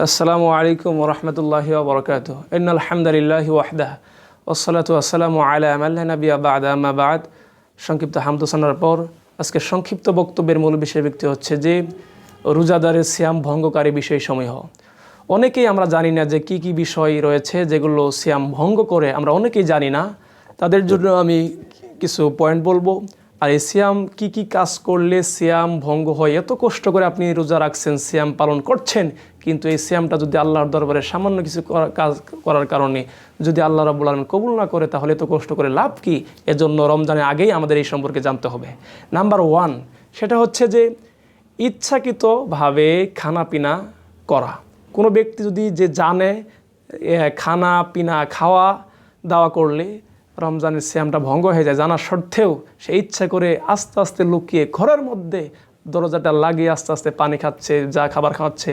আসসালামু আলাইকুম ওরহমতুল্লাহি ওবরকাতুহ। ইন্নাল হামদুলিল্লাহি ওয়াহদাহ ওয়াসসালাতু ওয়াসসালামু আলা মান লা নাবিয়্যা বা'দা, আম্মা বা'দ। সংক্ষিপ্ত হামদোসানার পর আজকে সংক্ষিপ্ত বক্তব্যের মূল বিষয়বস্তু হচ্ছে যে রোজাদারের সিয়াম ভঙ্গকারী বিষয়সমূহ। অনেকেই আমরা জানি না যে কি কি বিষয় রয়েছে যেগুলো সিয়াম ভঙ্গ করে, আমরা অনেকেই জানি না। তাদের জন্য আমি কিছু পয়েন্ট বলবো। আর এই সিয়াম কি কি কাজ করলে সিয়াম ভঙ্গ হয়। এত কষ্ট করে আপনি রোজা রাখছেন, সিয়াম পালন করছেন, কিন্তু এই সিয়ামটা যদি আল্লাহর দরবারে সামান্য কিছু কাজ করার কারণে যদি আল্লাহ রাব্বুল আলামিন কবুল না করে, তাহলে এত কষ্ট করে লাভ কি? এজন্য রমজানের আগেই আমাদের এই সম্পর্কে জানতে হবে। নাম্বার 1, সেটা হচ্ছে যে ইচ্ছাকৃতভাবে খানাপিনা করা। কোনো ব্যক্তি যদি যে জানে খানা পিনা খাওয়া দাওয়া করলে রমজানের সিয়ামটা ভঙ্গ হয়ে যায়, জানার সত্ত্বেও সে ইচ্ছা করে আস্তে আস্তে লুকিয়ে ঘরের মধ্যে দরজাটা লাগিয়ে আস্তে আস্তে পানি খাচ্ছে, যা খাবার খাওয়াচ্ছে,